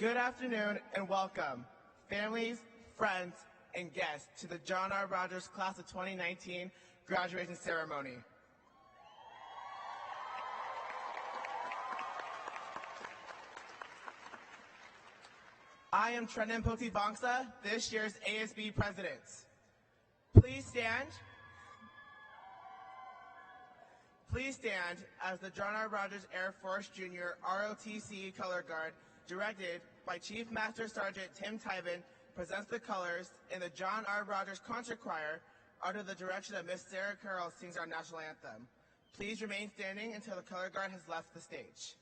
Good afternoon and welcome, families, friends, and guests to the John R. Rogers Class of 2019 graduation ceremony. I am Trenton Potibangsa, this year's ASB president. Please stand. Please stand as the John R. Rogers Air Force Junior ROTC Color Guard, directed by Chief Master Sergeant Tim Tyven, presents the colors, and the John R. Rogers Concert Choir, under the direction of Miss Sarah Carroll, sings our national anthem. Please remain standing until the color guard has left the stage.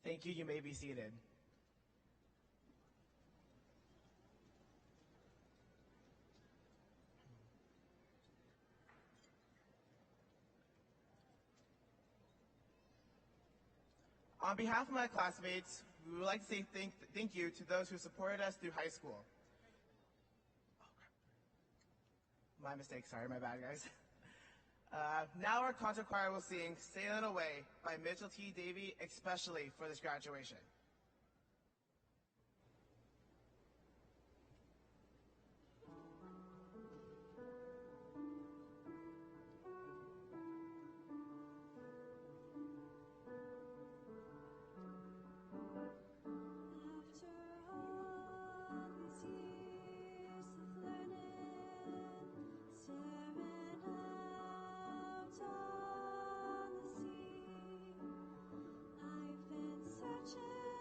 Thank you. You may be seated. On behalf of my classmates, we would like to say thank you to those who supported us through high school. My mistake, sorry, my bad, guys. Now our concert choir will sing Sailing Away by Mitchell T. Davey, especially for this graduation. I've been searching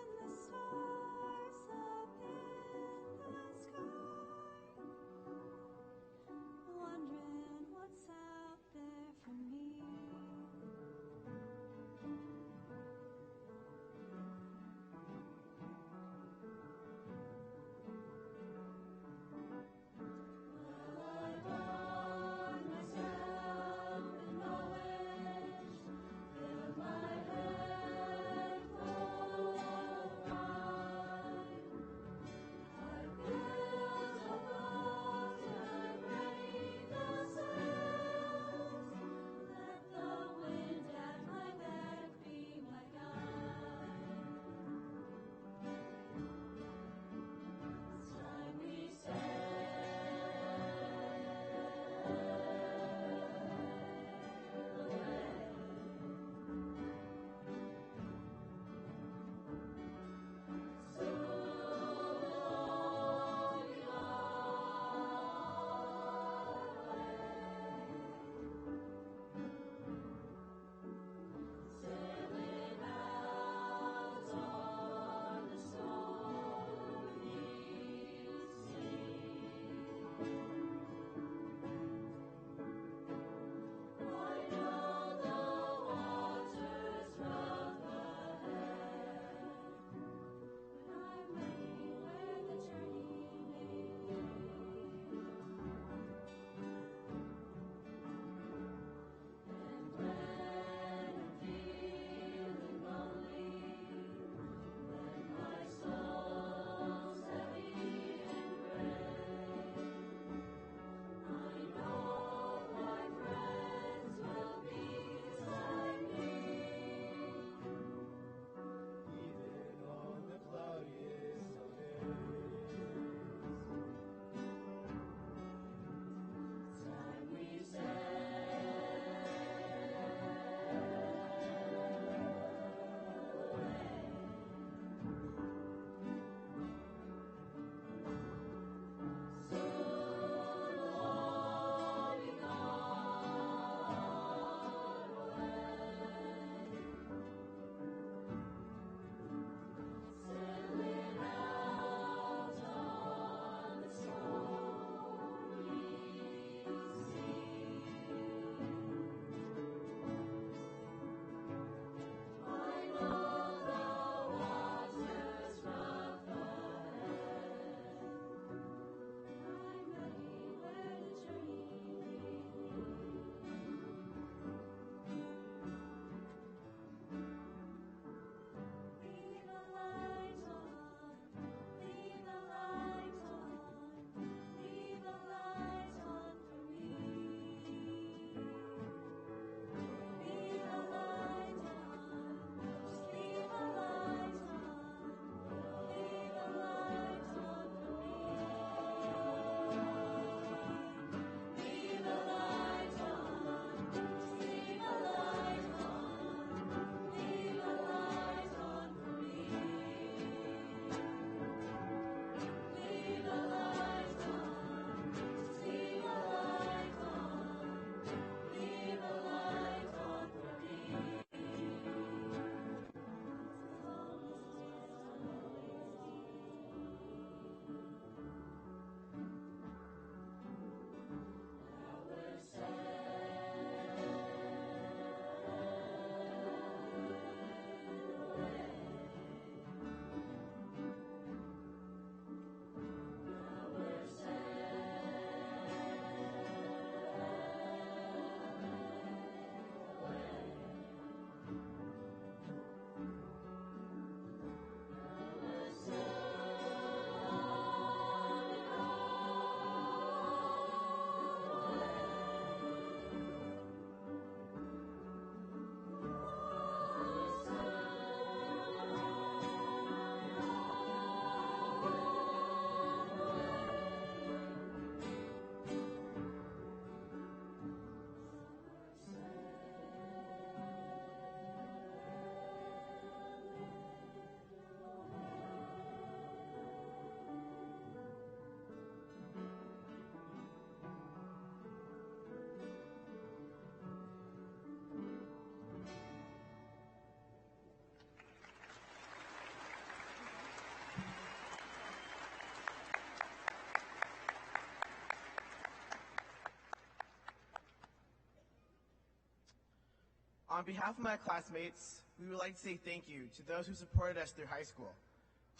On behalf of my classmates, we would like to say thank you to those who supported us through high school.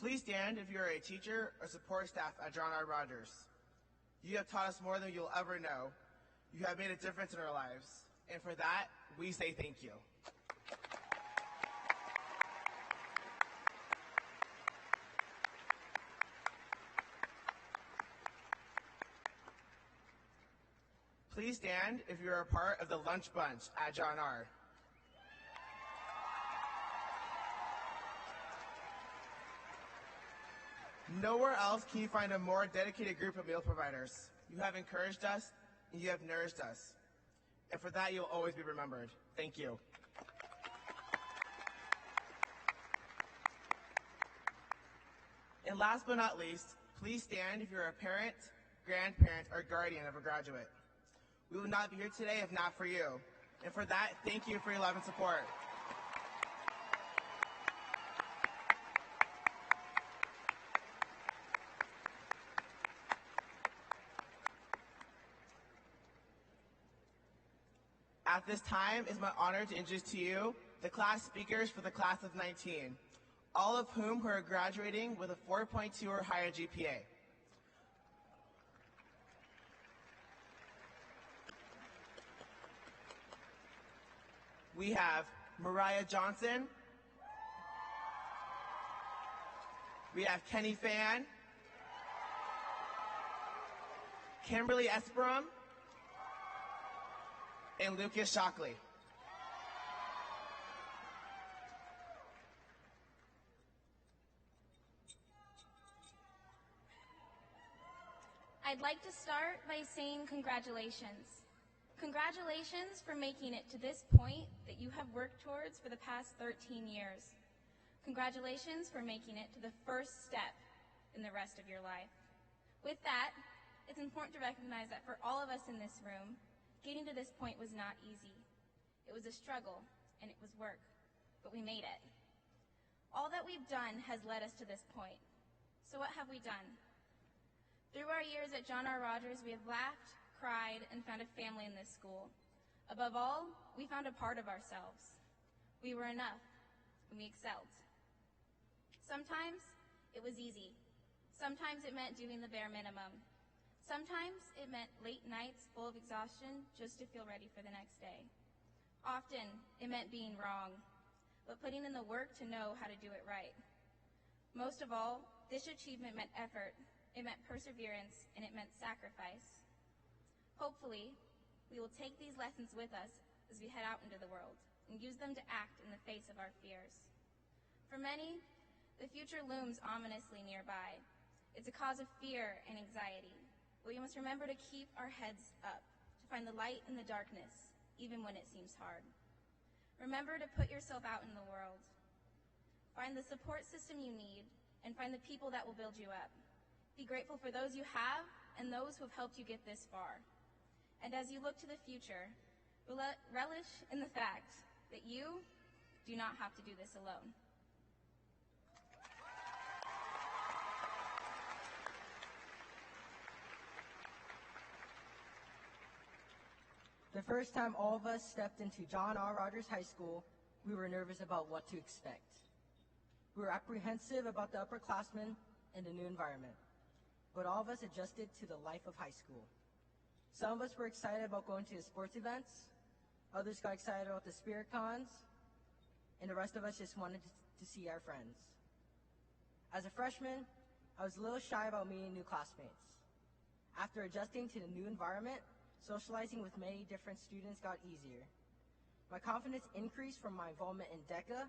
Please stand if you are a teacher or support staff at John R. Rogers. You have taught us more than you'll ever know. You have made a difference in our lives. And for that, we say thank you. Please stand if you are a part of the lunch bunch at John R. Nowhere else can you find a more dedicated group of meal providers. You have encouraged us, and you have nourished us. And for that, you'll always be remembered. Thank you. And last but not least, please stand if you're a parent, grandparent, or guardian of a graduate. We would not be here today if not for you. And for that, thank you for your love and support. At this time, it's my honor to introduce to you the class speakers for the class of 19, all of whom are graduating with a 4.2 or higher GPA. We have Mariah Johnson. We have Kenny Fan. Kimberly Esperum. And Lucas Shockley. I'd like to start by saying congratulations. Congratulations for making it to this point that you have worked towards for the past 13 years. Congratulations for making it to the first step in the rest of your life. With that, it's important to recognize that for all of us in this room, getting to this point was not easy. It was a struggle, and it was work, but we made it. All that we've done has led us to this point. So what have we done? Through our years at John R. Rogers, we have laughed, cried, and found a family in this school. Above all, we found a part of ourselves. We were enough, and we excelled. Sometimes it was easy. Sometimes it meant doing the bare minimum. Sometimes it meant late nights full of exhaustion just to feel ready for the next day. Often it meant being wrong, but putting in the work to know how to do it right. Most of all, this achievement meant effort, it meant perseverance, and it meant sacrifice. Hopefully, we will take these lessons with us as we head out into the world and use them to act in the face of our fears. For many, the future looms ominously nearby. It's a cause of fear and anxiety, but we must remember to keep our heads up, to find the light in the darkness, even when it seems hard. Remember to put yourself out in the world. Find the support system you need, and find the people that will build you up. Be grateful for those you have and those who have helped you get this far. And as you look to the future, relish in the fact that you do not have to do this alone. The first time all of us stepped into John R. Rogers High School, we were nervous about what to expect. We were apprehensive about the upperclassmen and the new environment, but all of us adjusted to the life of high school. Some of us were excited about going to the sports events, others got excited about the spirit cons, and the rest of us just wanted to see our friends. As a freshman, I was a little shy about meeting new classmates. After adjusting to the new environment, socializing with many different students got easier. My confidence increased from my involvement in DECA,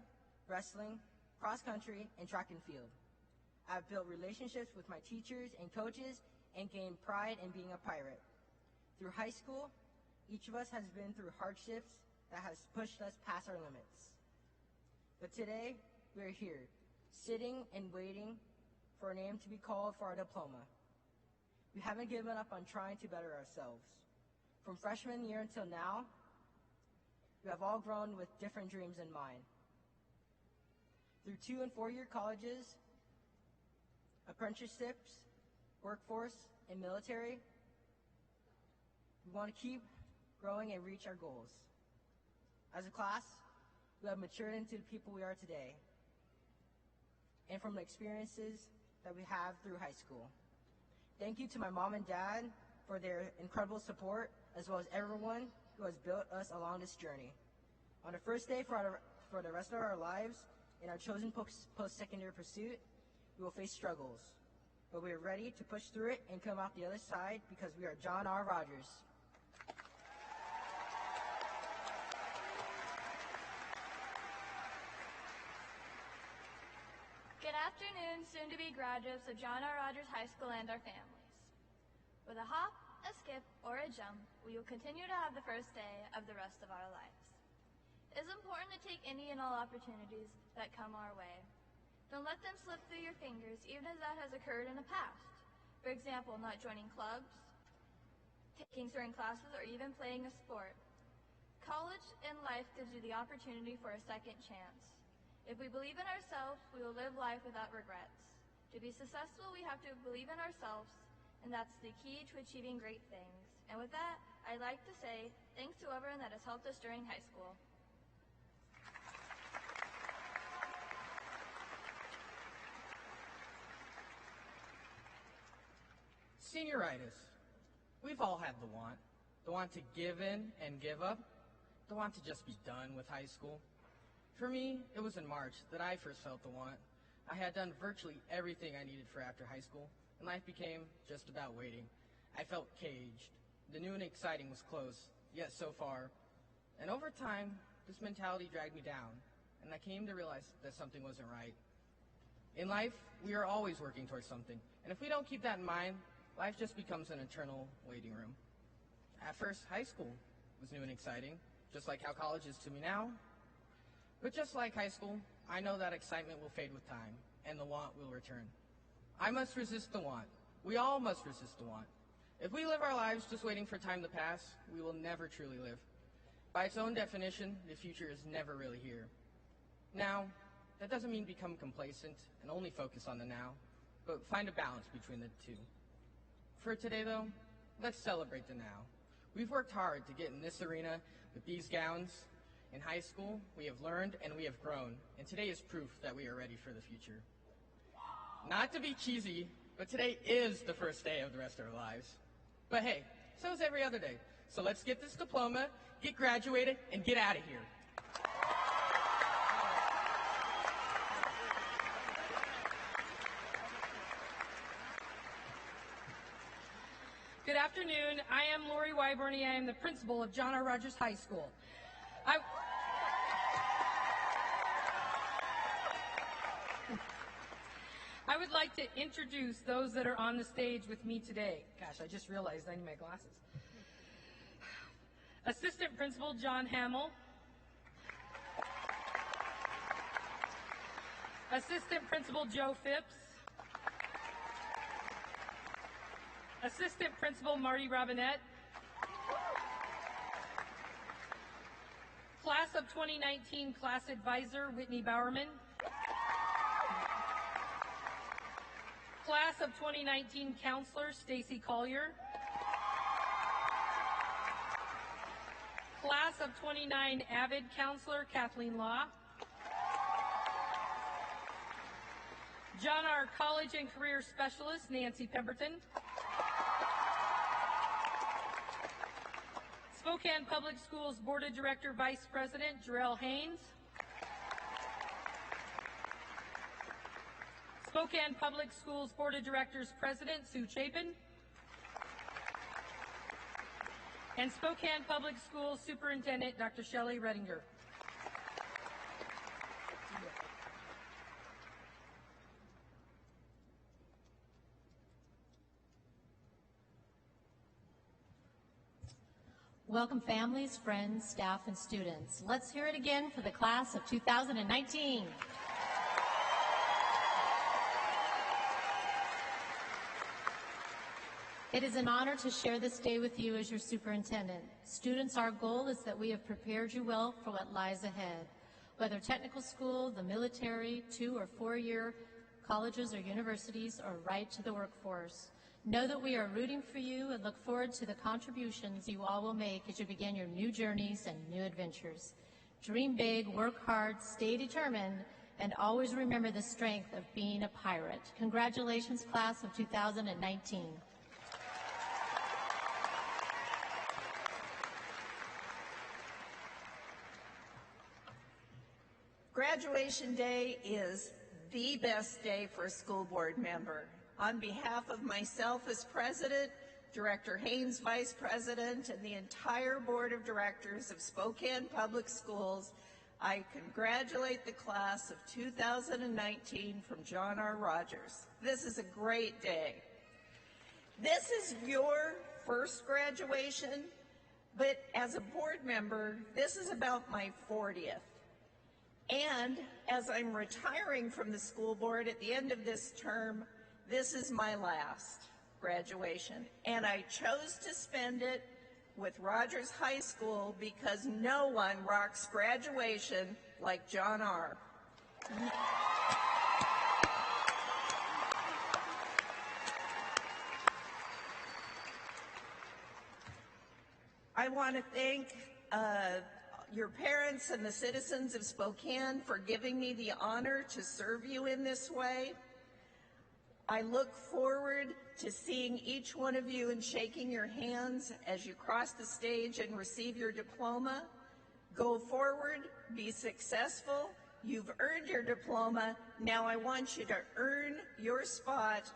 wrestling, cross country, and track and field. I've built relationships with my teachers and coaches and gained pride in being a pirate. Through high school, each of us has been through hardships that has pushed us past our limits. But today, we're here, sitting and waiting for a name to be called for our diploma. We haven't given up on trying to better ourselves. From freshman year until now, we have all grown with different dreams in mind. Through 2- and 4-year colleges, apprenticeships, workforce, and military, we want to keep growing and reach our goals. As a class, we have matured into the people we are today, and from the experiences that we have through high school. Thank you to my mom and dad for their incredible support, as well as everyone who has built us along this journey. On the first day for the rest of our lives in our chosen post-secondary pursuit, we will face struggles, but we are ready to push through it and come out the other side because we are John R. Rogers. Good afternoon, soon-to-be graduates of John R. Rogers High School and our families. With a hop, a skip, or a jump, we will continue to have the first day of the rest of our lives. It is important to take any and all opportunities that come our way. Don't let them slip through your fingers, even as that has occurred in the past. For example, not joining clubs, taking certain classes, or even playing a sport. College and life gives you the opportunity for a second chance. If we believe in ourselves, we will live life without regrets. To be successful, we have to believe in ourselves, and that's the key to achieving great things. And with that, I'd like to say thanks to everyone that has helped us during high school. Senioritis. We've all had the want to give in and give up, the want to just be done with high school. For me, it was in March that I first felt the want. I had done virtually everything I needed for after high school, and life became just about waiting. I felt caged. The new and exciting was close, yet so far. And over time, this mentality dragged me down, and I came to realize that something wasn't right. In life, we are always working towards something, and if we don't keep that in mind, life just becomes an eternal waiting room. At first, high school was new and exciting, just like how college is to me now. But just like high school, I know that excitement will fade with time, and the want will return. I must resist the want. We all must resist the want. If we live our lives just waiting for time to pass, we will never truly live. By its own definition, the future is never really here. Now, that doesn't mean become complacent and only focus on the now, but find a balance between the two. For today, though, let's celebrate the now. We've worked hard to get in this arena with these gowns. In high school, we have learned and we have grown, and today is proof that we are ready for the future. Not to be cheesy, but today is the first day of the rest of our lives. But hey, so is every other day. So let's get this diploma, get graduated, and get out of here. Good afternoon. I am Lori Wyborny. I am the principal of John R. Rogers High School. I would like to introduce those that are on the stage with me today. Gosh, I just realized I need my glasses. Assistant Principal John Hamill. Assistant Principal Joe Phipps. Assistant Principal Marty Robinette. Class of 2019 Class Advisor Whitney Bowerman. Class of 2019 Counselor Stacy Collier. Class of 29 Avid Counselor Kathleen Law. John R. College and Career Specialist Nancy Pemberton. Spokane Public Schools Board of Director Vice President Jarrell Haynes. Spokane Public Schools Board of Directors President Sue Chapin. And Spokane Public Schools Superintendent Dr. Shelley Redinger. Welcome families, friends, staff, and students. Let's hear it again for the class of 2019. It is an honor to share this day with you as your superintendent. Students, our goal is that we have prepared you well for what lies ahead. Whether technical school, the military, 2- or 4-year colleges or universities, or right to the workforce. Know that we are rooting for you and look forward to the contributions you all will make as you begin your new journeys and new adventures. Dream big, work hard, stay determined, and always remember the strength of being a pirate. Congratulations, class of 2019. Graduation day is the best day for a school board member. On behalf of myself as president, Director Haynes vice president, and the entire board of directors of Spokane Public Schools, I congratulate the class of 2019 from John R. Rogers. This is a great day. This is your first graduation, but as a board member, this is about my 40th. And as I'm retiring from the school board at the end of this term, this is my last graduation. And I chose to spend it with Rogers High School because no one rocks graduation like John R. I want to thank your parents and the citizens of Spokane for giving me the honor to serve you in this way. I look forward to seeing each one of you and shaking your hands as you cross the stage and receive your diploma. Go forward, be successful. You've earned your diploma. Now I want you to earn your spot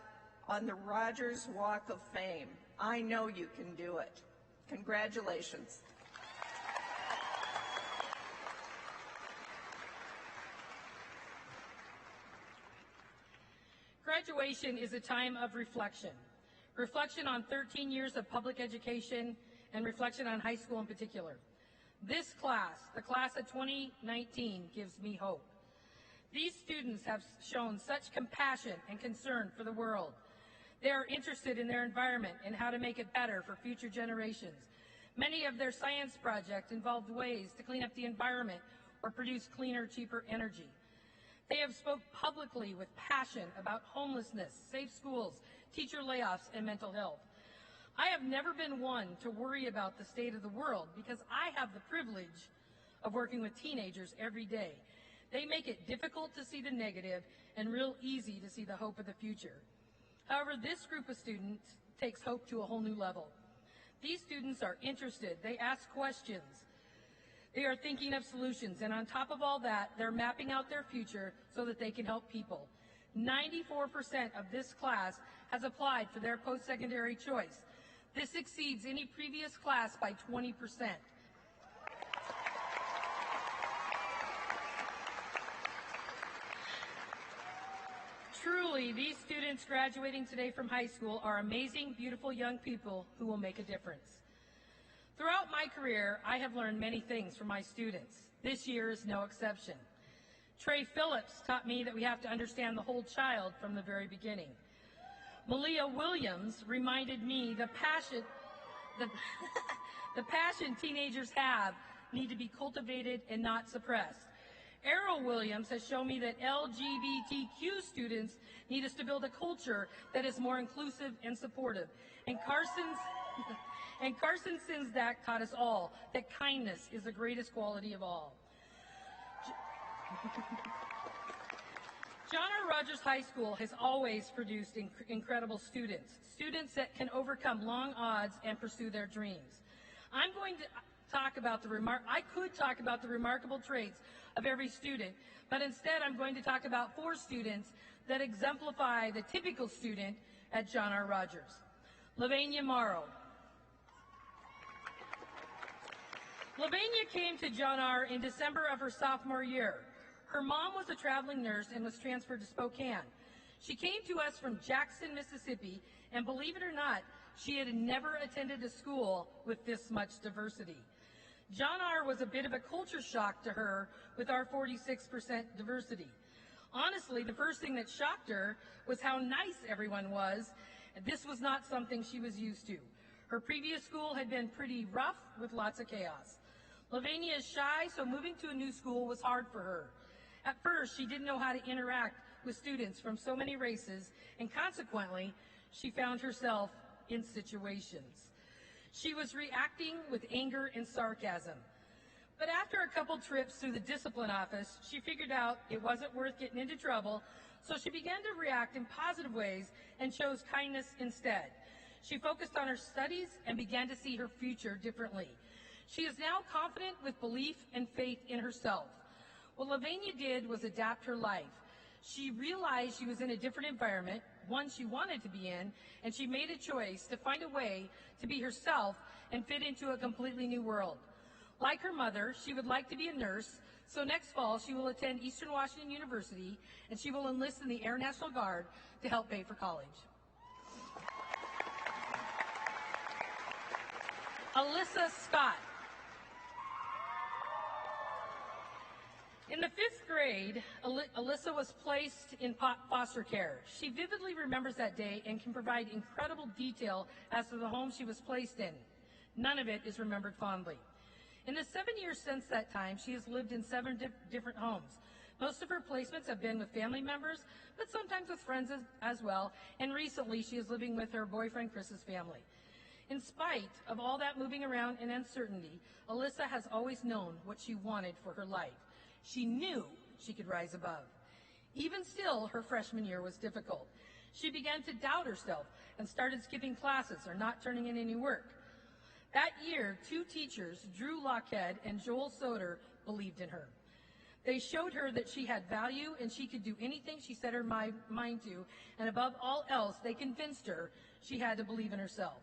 on the Rogers Walk of Fame. I know you can do it. Congratulations. Graduation is a time of reflection. Reflection on 13 years of public education and reflection on high school in particular. This class, the class of 2019, gives me hope. These students have shown such compassion and concern for the world. They are interested in their environment and how to make it better for future generations. Many of their science projects involved ways to clean up the environment or produce cleaner, cheaper energy. They have spoke publicly with passion about homelessness, safe schools, teacher layoffs, and mental health. I have never been one to worry about the state of the world because I have the privilege of working with teenagers every day. They make it difficult to see the negative and real easy to see the hope of the future. However, this group of students takes hope to a whole new level. These students are interested. They ask questions. They are thinking of solutions, and on top of all that, they're mapping out their future so that they can help people. 94% of this class has applied for their post-secondary choice. This exceeds any previous class by 20%. Truly, these students graduating today from high school are amazing, beautiful young people who will make a difference. Throughout my career, I have learned many things from my students. This year is no exception. Trey Phillips taught me that we have to understand the whole child from the very beginning. Malia Williams reminded me the passion teenagers have need to be cultivated and not suppressed. Errol Williams has shown me that LGBTQ students need us to build a culture that is more inclusive and supportive. And Carson Sinzak taught us all that kindness is the greatest quality of all. John R. Rogers High School has always produced incredible students that can overcome long odds and pursue their dreams. I'm going to talk about I could talk about the remarkable traits of every student, but instead I'm going to talk about 4 students that exemplify the typical student at John R. Rogers. Lavinia Morrow. Lavinia came to John R. in December of her sophomore year. Her mom was a traveling nurse and was transferred to Spokane. She came to us from Jackson, Mississippi, and believe it or not, she had never attended a school with this much diversity. John R. was a bit of a culture shock to her with our 46% diversity. Honestly, the first thing that shocked her was how nice everyone was. This was not something she was used to. Her previous school had been pretty rough with lots of chaos. Lavinia is shy, so moving to a new school was hard for her. At first, she didn't know how to interact with students from so many races, and consequently, she found herself in situations. She was reacting with anger and sarcasm. But after a couple trips through the discipline office, she figured out it wasn't worth getting into trouble, so she began to react in positive ways and chose kindness instead. She focused on her studies and began to see her future differently. She is now confident with belief and faith in herself. What Lavinia did was adapt her life. She realized she was in a different environment, one she wanted to be in, and she made a choice to find a way to be herself and fit into a completely new world. Like her mother, she would like to be a nurse, so next fall she will attend Eastern Washington University, and she will enlist in the Air National Guard to help pay for college. Alisa Scott. In the 5th grade, Alisa was placed in foster care. She vividly remembers that day and can provide incredible detail as to the home she was placed in. None of it is remembered fondly. In the 7 years since that time, she has lived in 7 different homes. Most of her placements have been with family members, but sometimes with friends as well, and recently she is living with her boyfriend Chris's family. In spite of all that moving around and uncertainty, Alisa has always known what she wanted for her life. She knew she could rise above. Even still, her freshman year was difficult. She began to doubt herself and started skipping classes or not turning in any work. That year, 2 teachers, Drew Lockhead and Joel Soder, believed in her. They showed her that she had value and she could do anything she set her mind to, and above all else, they convinced her she had to believe in herself.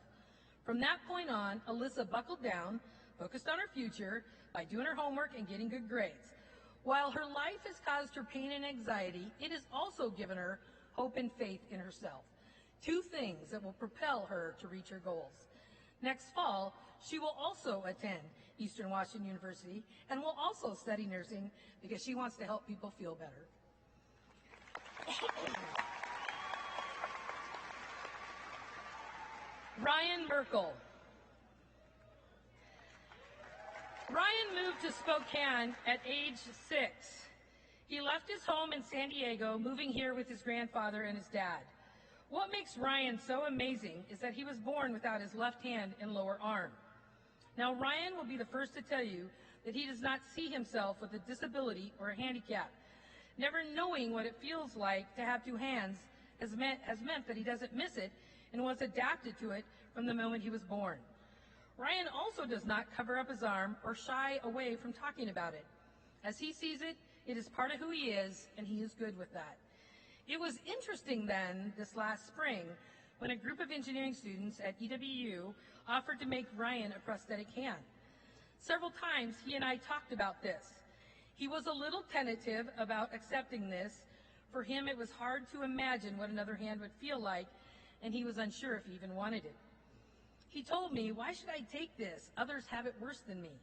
From that point on, Alisa buckled down, focused on her future by doing her homework and getting good grades. While her life has caused her pain and anxiety, it has also given her hope and faith in herself, 2 things that will propel her to reach her goals. Next fall, she will also attend Eastern Washington University and will also study nursing because she wants to help people feel better. Ryan Merkel. Ryan moved to Spokane at age 6. He left his home in San Diego, moving here with his grandfather and his dad. What makes Ryan so amazing is that he was born without his left hand and lower arm. Now, Ryan will be the first to tell you that he does not see himself with a disability or a handicap. Never knowing what it feels like to have 2 hands has meant that he doesn't miss it and was adapted to it from the moment he was born. Ryan also does not cover up his arm or shy away from talking about it. As he sees it, it is part of who he is, and he is good with that. It was interesting then, this last spring, when a group of engineering students at EWU offered to make Ryan a prosthetic hand. Several times he and I talked about this. He was a little tentative about accepting this. For him, it was hard to imagine what another hand would feel like, and he was unsure if he even wanted it. He told me, "Why should I take this? Others have it worse than me."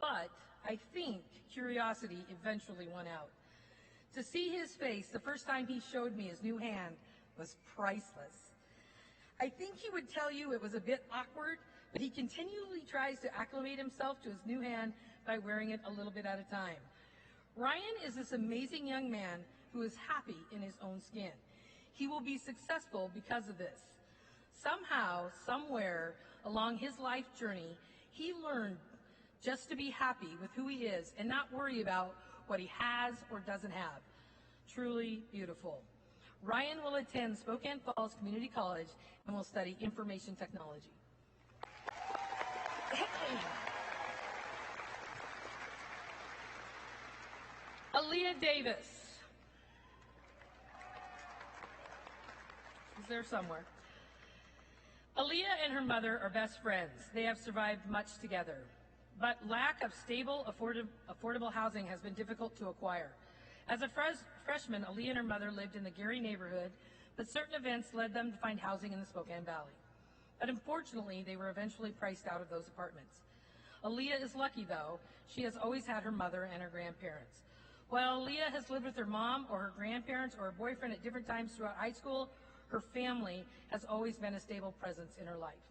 But I think curiosity eventually won out. To see his face the first time he showed me his new hand was priceless. I think he would tell you it was a bit awkward, but he continually tries to acclimate himself to his new hand by wearing it a little bit at a time. Ryan is this amazing young man who is happy in his own skin. He will be successful because of this. Somehow, somewhere along his life journey, he learned just to be happy with who he is and not worry about what he has or doesn't have. Truly beautiful. Ryan will attend Spokane Falls Community College and will study information technology. Aaliyah Davis. She's there somewhere. Aaliyah and her mother are best friends. They have survived much together. But lack of stable, affordable housing has been difficult to acquire. As a freshman, Aaliyah and her mother lived in the Gary neighborhood, but certain events led them to find housing in the Spokane Valley. But unfortunately, they were eventually priced out of those apartments. Aaliyah is lucky, though. She has always had her mother and her grandparents. While Aaliyah has lived with her mom or her grandparents or her boyfriend at different times throughout high school, her family has always been a stable presence in her life.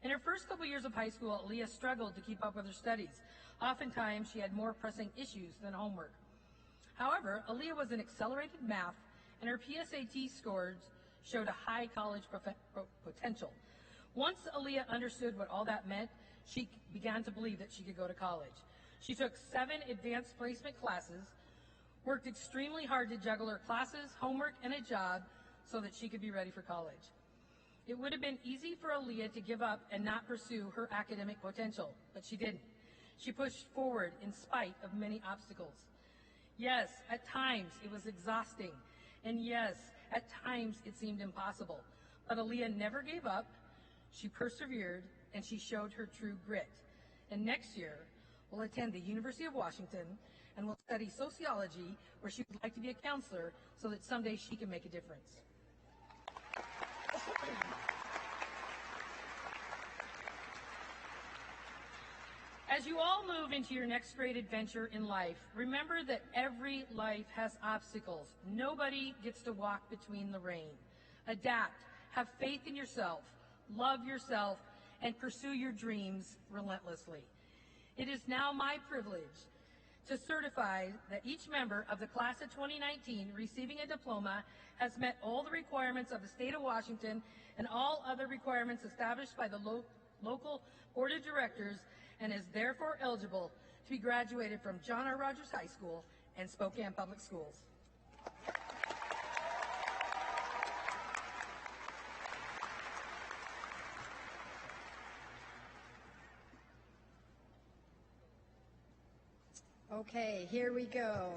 In her first couple years of high school, Aaliyah struggled to keep up with her studies. Oftentimes, she had more pressing issues than homework. However, Aaliyah was in accelerated math, and her PSAT scores showed a high college potential. Once Aaliyah understood what all that meant, she began to believe that she could go to college. She took 7 advanced placement classes, worked extremely hard to juggle her classes, homework, and a job so that she could be ready for college. It would have been easy for Aaliyah to give up and not pursue her academic potential, but she didn't. She pushed forward in spite of many obstacles. Yes, at times it was exhausting, and yes, at times it seemed impossible. But Aaliyah never gave up, she persevered, and she showed her true grit. And next year, we'll attend the University of Washington and will study sociology, where she would like to be a counselor so that someday she can make a difference. As you all move into your next great adventure in life, remember that every life has obstacles. Nobody gets to walk between the rain. Adapt, have faith in yourself, love yourself, and pursue your dreams relentlessly. It is now my privilege to certify that each member of the class of 2019 receiving a diploma has met all the requirements of the state of Washington and all other requirements established by the local board of directors, and is therefore eligible to be graduated from John R. Rogers High School and Spokane Public Schools. Okay, here we go.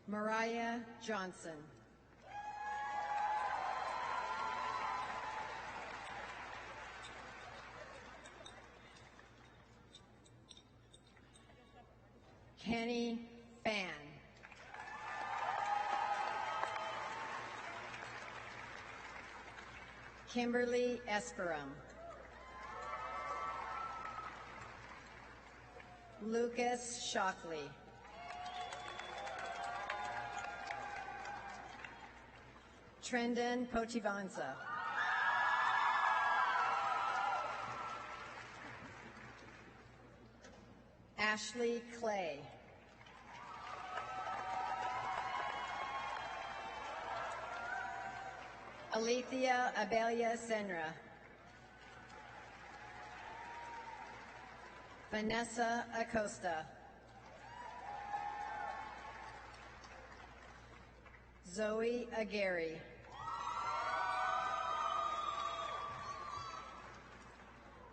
Mariah Johnson. Kenny Fan. Kimberly Esperum. Lucas Shockley. Trendon Pochivanza. Ashley Clay. Alethea Abelia Senra. Vanessa Acosta. Zoe Aguirre.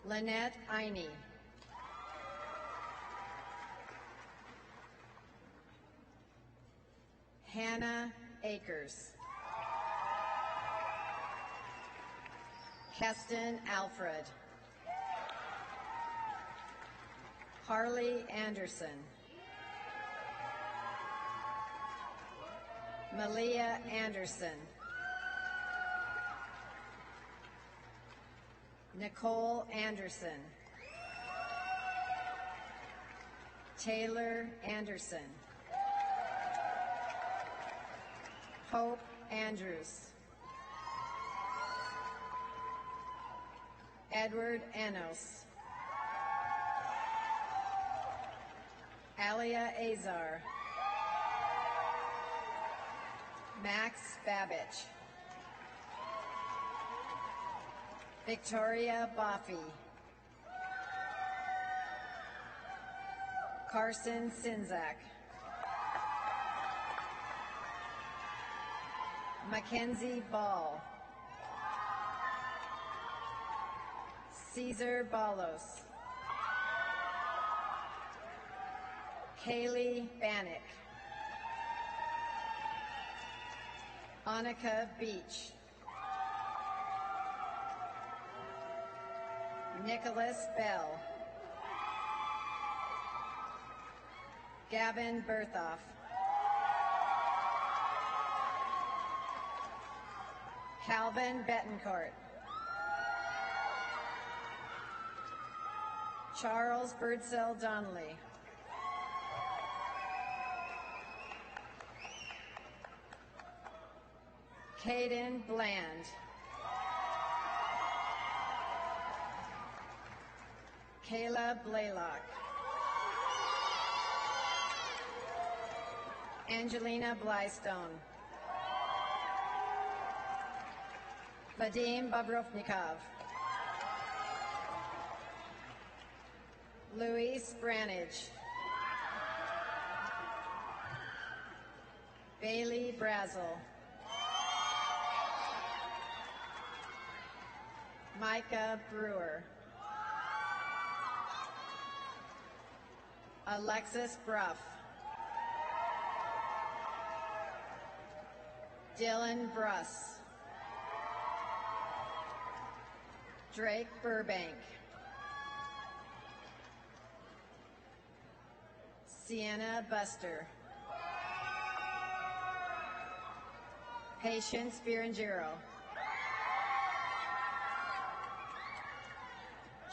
Lynette Iney. Hannah Akers. Keston Alfred. Harley Anderson. Malia Anderson. Nicole Anderson. Taylor Anderson. Hope Andrews. Edward Enos. Alia Azar. Max Babbage. Victoria Boffey. Carson Sinzak. Mackenzie Ball. Caesar Balos. Kaylee Bannock. Annika Beach. Nicholas Bell. Gavin Berthoff. Calvin Betancourt. Charles Birdsell Donnelly. Caden Bland. Kayla Blaylock. Angelina Blystone. Vadim Bobrovnikov. Luis Branage. Bailey Brazel. Micah Brewer. Alexis Bruff. Dylan Bruss. Drake Burbank. Sienna Buster. Patience Birangiro.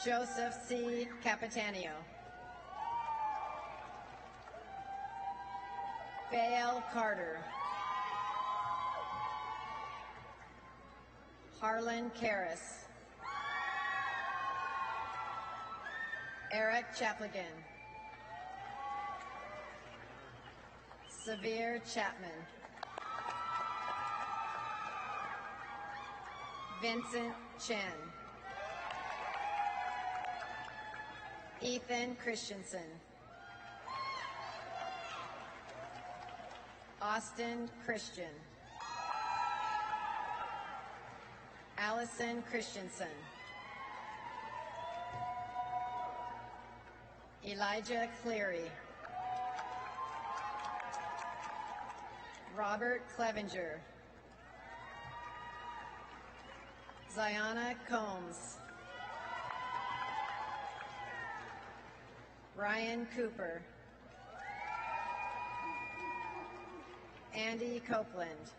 Joseph C. Capitanio. Fael Carter. Harlan Karras. Eric Chapligan. Severe Chapman. Vincent Chen. Ethan Christensen. Austin Christian. Allison Christensen. Elijah Cleary. Robert Clevenger. Ziana Combs. Ryan Cooper. Andy Copeland.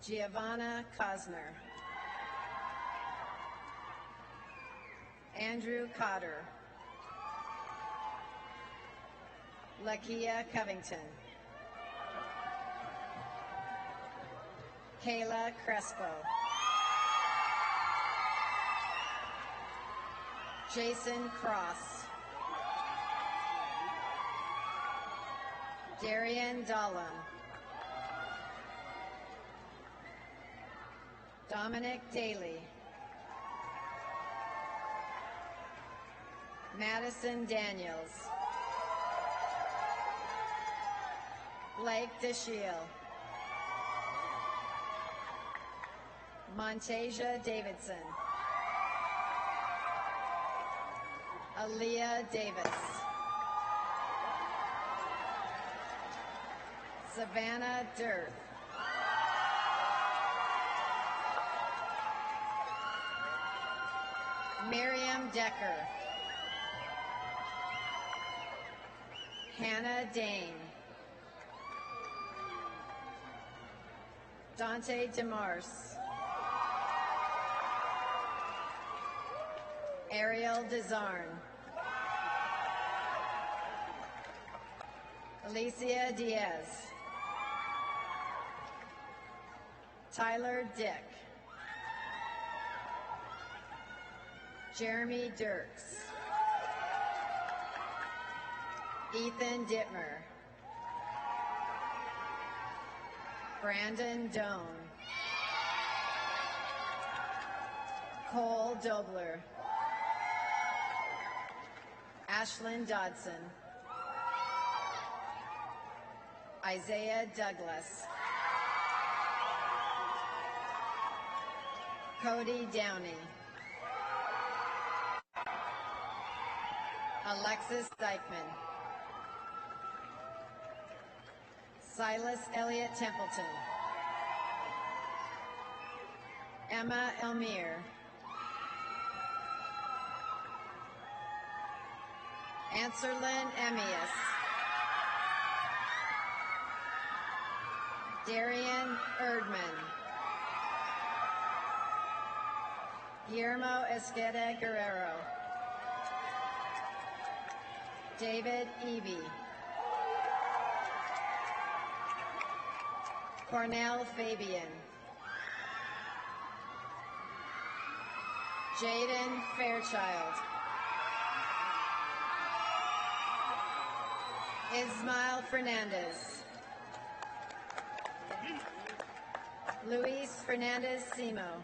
Giovanna Cosner. Andrew Cotter. Lakia Covington. Kayla Crespo. Jason Cross. Darian Dahlem. Dominic Daly. Madison Daniels. Blake DeShiel. Montasia Davidson. Aaliyah Davis. Savannah Dirk. Miriam Decker. Hannah Dane. Dante DeMarce. Ariel Desarn. Alicia Diaz. Tyler Dick. Jeremy Dirks. Ethan Dittmer. Brandon Doan. Cole Dobler. Ashlyn Dodson. Isaiah Douglas. Cody Downey. Alexis Dykeman. Silas Elliott Templeton. Emma Elmire. Anserlyn Emius. Darian Erdman. Guillermo Esqueda Guerrero. David Evie. Cornell Fabian. Jaden Fairchild. Ismael Fernandez. Luis Fernandez Simo.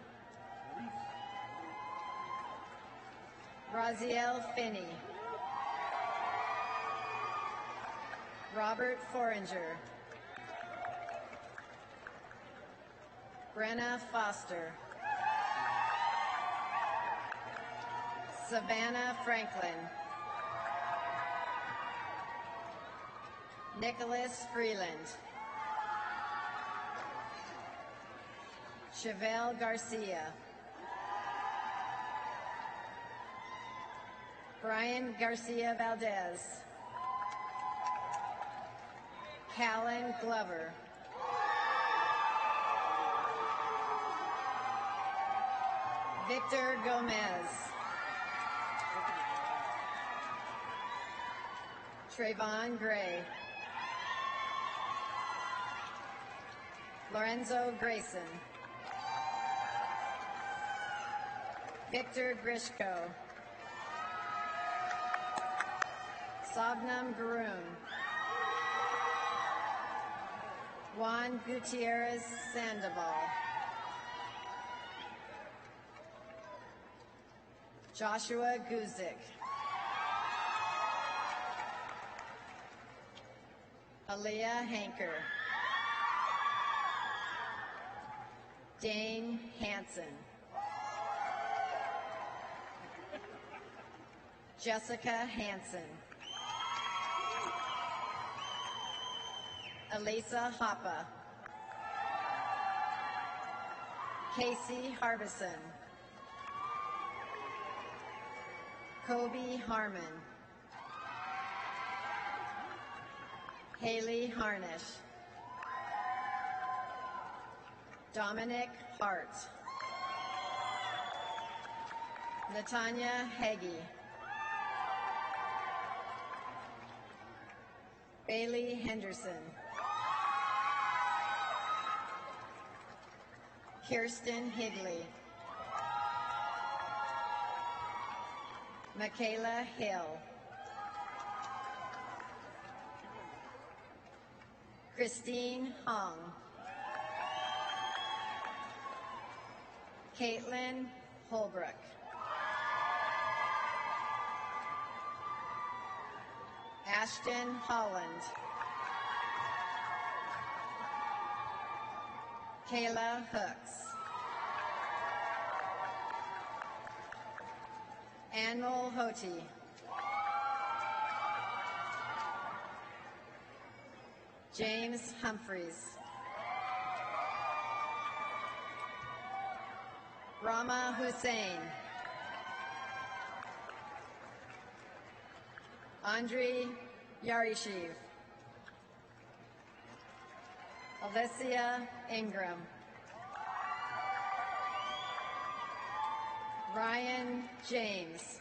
Raziel Finney. Robert Foringer. Brenna Foster. Savannah Franklin. Nicholas Freeland. Chevelle Garcia. Brian Garcia Valdez. Callan Glover. Victor Gomez. Trayvon Gray. Lorenzo Grayson. Victor Grishko. Sobnam Garoon. Juan Gutierrez Sandoval. Joshua Guzik. Aaliyah Hanker. Dane Hansen. Jessica Hansen. Elisa Hoppa. Casey Harbison. Kobe Harmon. Haley Harnish. Dominic Hart. Latanya Heggie. Bailey Henderson. Kirsten Higley. Michaela Hill. Christine Hong. Caitlin Holbrook. Ashton Holland. Kayla Hooks. Anmol Hoti. James Humphreys. Rama Hussein. Andre Yarishiv. Alicia Ingram. Ryan James.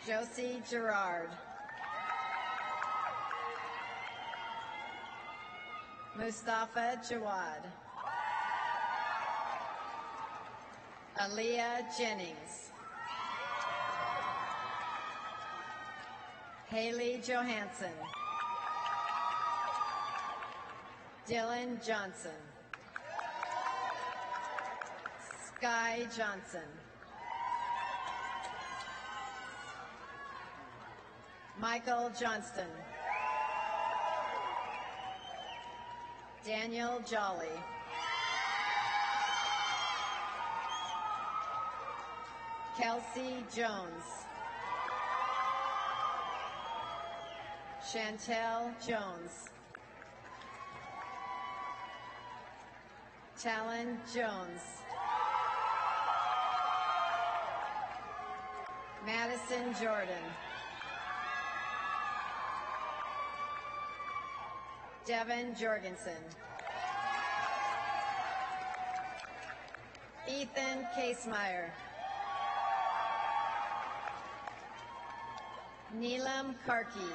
Josie Gerard. Mustafa Jawad. Aaliyah Jennings. Haley Johansson. Dylan Johnson. Sky Johnson. Michael Johnston. Daniel Jolly. Kelsey Jones. Chantel Jones. Talon Jones. Madison Jordan. Devin Jorgensen. Ethan Casemeyer. Neelam Karki.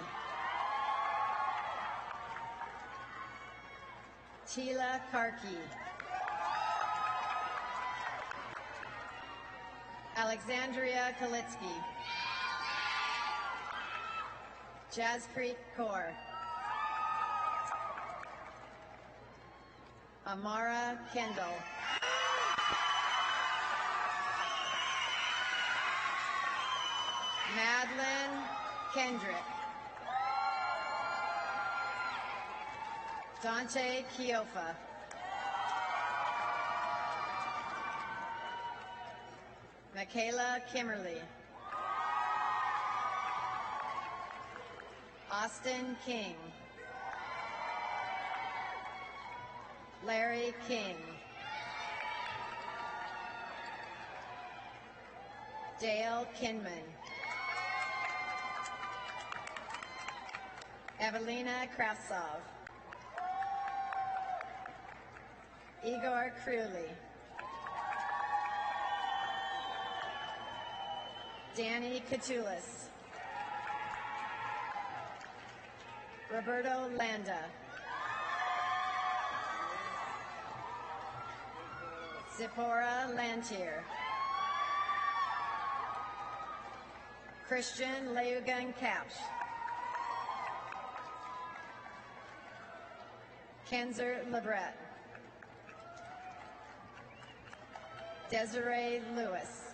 Tila Karki. Alexandria Kalitsky. Jazz Creek Kaur. Amara Kendall. Kendrick. Dante Kiofa. Michaela Kimmerly. Austin King. Larry King. Dale Kinman. Evelina Krasov. Igor Kruli. Danny Katulis. Roberto Landa. Zipporah Lantier. Christian Leugen Kapsch. Kenzer Lebret. Desiree Lewis.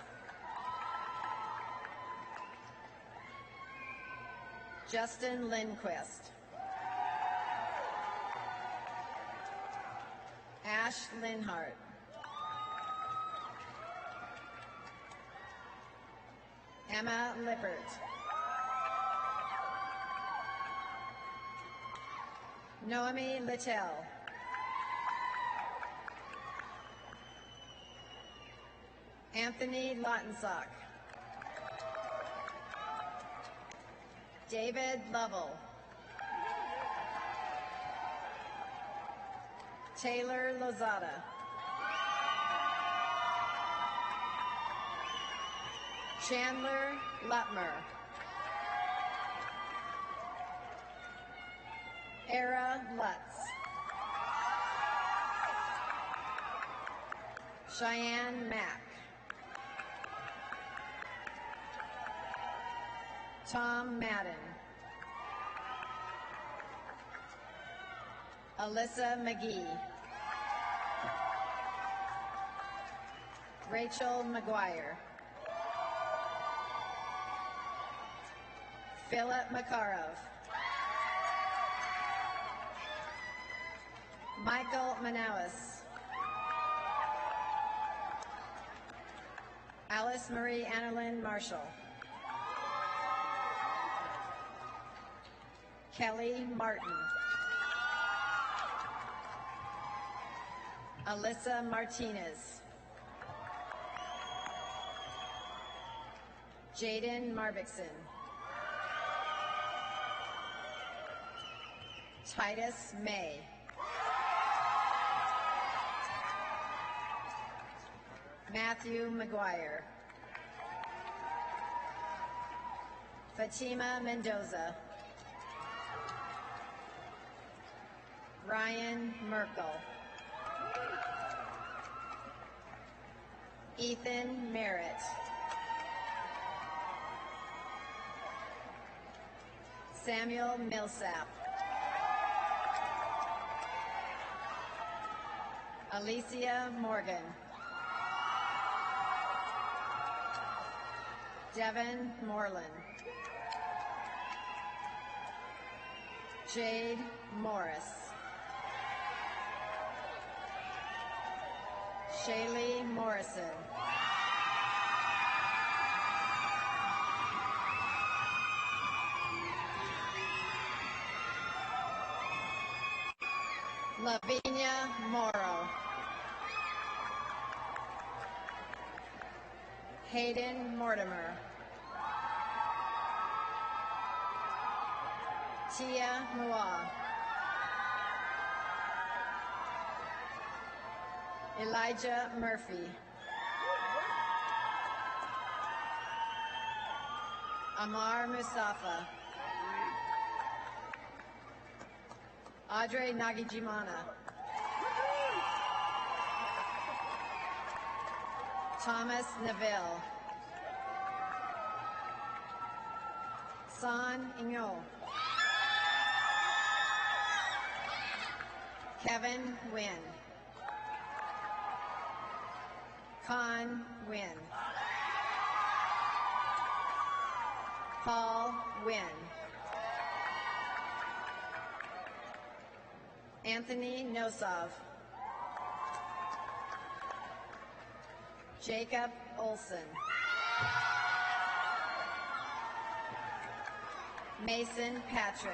Justin Lindquist. Ash Linhart. Emma Lippert. Noemi Littell. Anthony Lautensock. David Lovell. Taylor Lozada. Chandler Lutmer. Era Lutz. Cheyenne Mack. Tom Madden. Alyssa McGee. Rachel McGuire. Philip Makarov. Michael Manowis. Alice Marie Annalyn Marshall. Kelly Martin. Alyssa Martinez. Jaden Marvickson. Titus May. Matthew McGuire. Fatima Mendoza. Ryan Merkel. Ethan Merritt. Samuel Millsap. Alicia Morgan. Devin Moreland. Jade Morris. Shaylee Morrison. Lavinia Morrow. Hayden Mortimer. Tia Mua. Elijah Murphy. Amar Mustafa. Audrey Nagijimana. Thomas Neville. San Ingo. Kevin Wynn. Con Wynn. Paul Wynn. Anthony Nosov. Jacob Olson. Mason Patrick.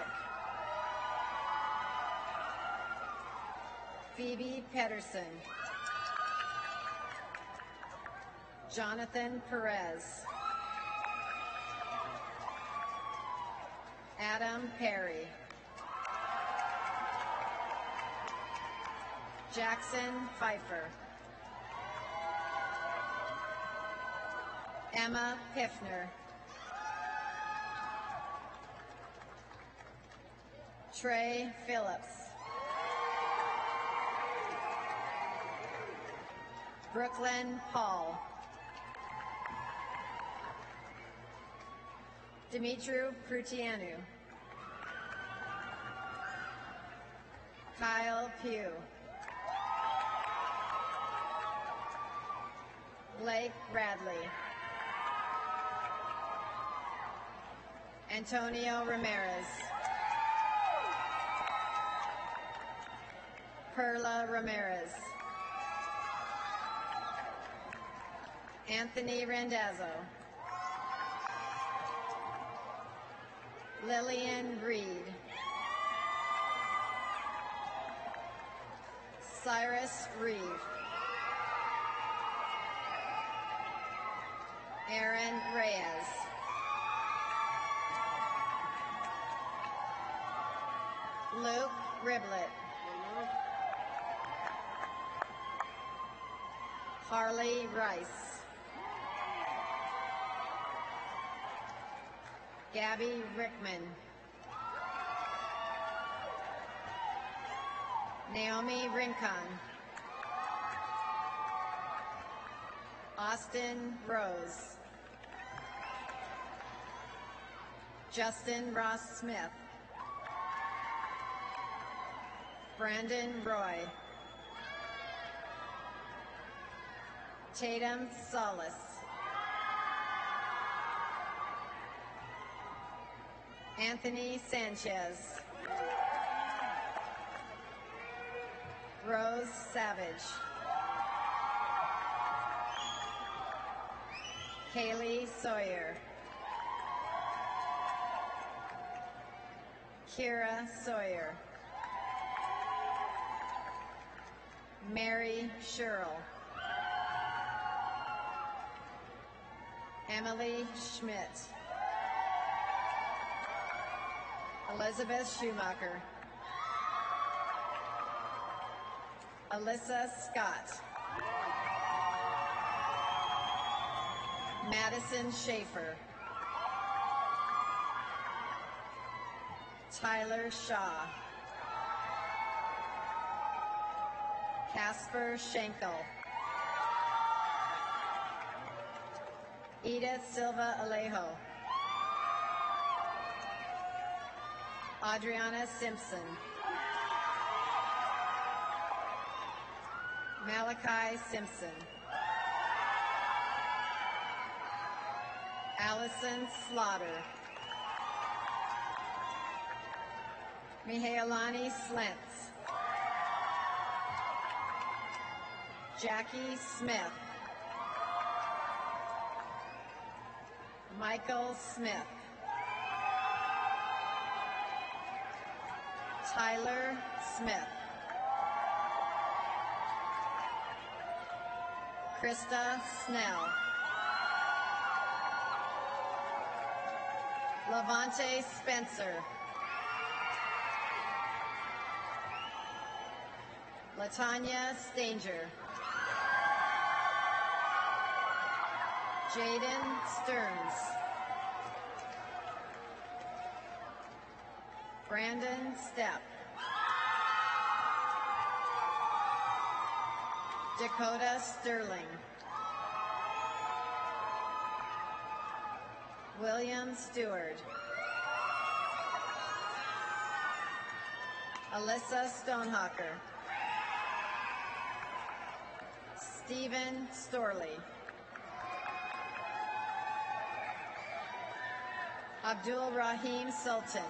Phoebe Pedersen. Jonathan Perez. Adam Perry. Jackson Pfeiffer. Emma Piffner. Trey Phillips. Brooklyn Paul. Dimitru Prutianu. Kyle Pugh. Blake Bradley. Antonio Ramirez. Perla Ramirez. Anthony Randazzo. Lillian Reed. Cyrus Reeve. Aaron Reyes. Luke Riblet. Harley Rice. Gabby Rickman. Naomi Rincon. Austin Rose. Justin Ross Smith. Brandon Roy. Tatum Solis. Anthony Sanchez. Rose Savage. Kaylee Sawyer. Kira Sawyer. Mary Sherrill. Emily Schmidt. Elizabeth Schumacher. Alisa Scott. Madison Schaefer. Tyler Shaw. Casper Schenkel. Edith Silva Alejo. Adriana Simpson. Malachi Simpson. Allison Slaughter. Mihailani Slentz. Jackie Smith. Michael Smith. Tyler Smith. Krista Snell. Levante Spencer. Latanya Stanger. Jaden Stearns. Brandon Stepp. Dakota Sterling. William Stewart. Alyssa Stonehawker. Stephen Storley. Abdul Rahim Sultan.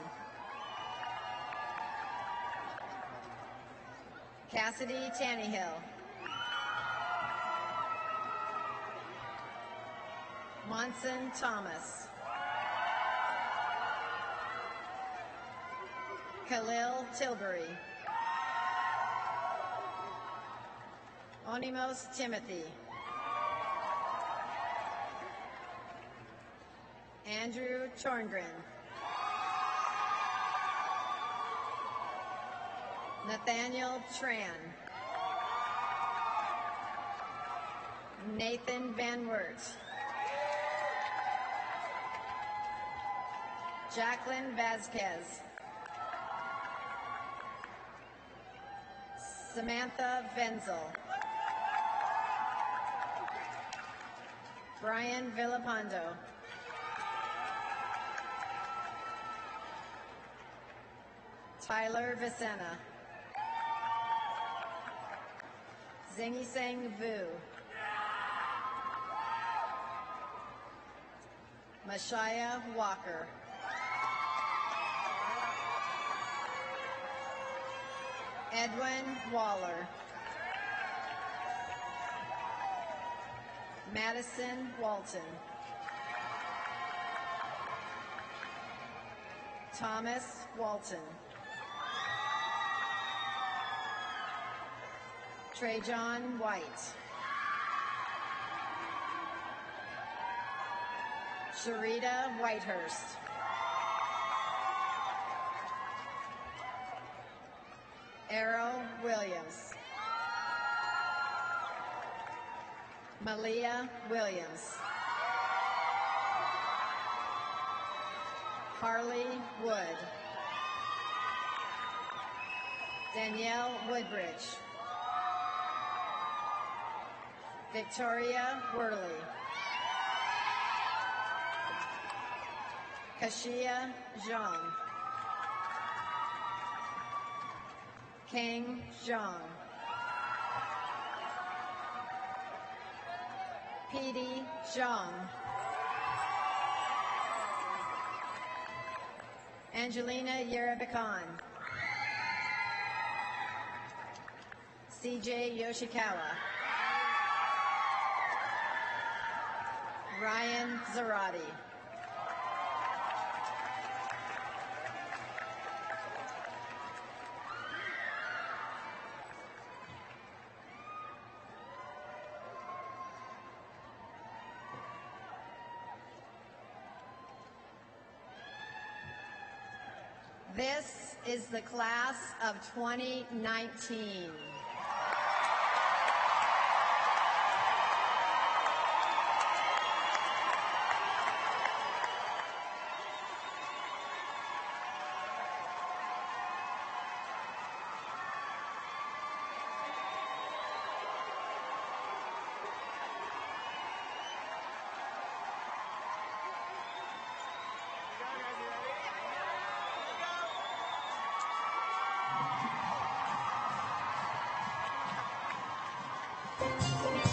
Cassidy Tannehill. Monson Thomas. Khalil Tilbury. Onimos Timothy. Andrew Torngren. Nathaniel Tran. Nathan Van Wert. Jacqueline Vasquez. Samantha Venzel. Brian Villapando. Tyler Vicena. Zingiseng Vu. Mashaya Walker. Edwin Waller. Madison Walton. Thomas Walton. Trajon White. Sharita Whitehurst. Arrow Williams. Malia Williams. Harley Wood. Danielle Woodbridge. Victoria Worley. Kashia Zhang. Kang Zhang. Petey Zhang. Angelina Yerebikan. CJ Yoshikawa. Ryan Zarati. This is the class of 2019. Go, guys, you ready? Go.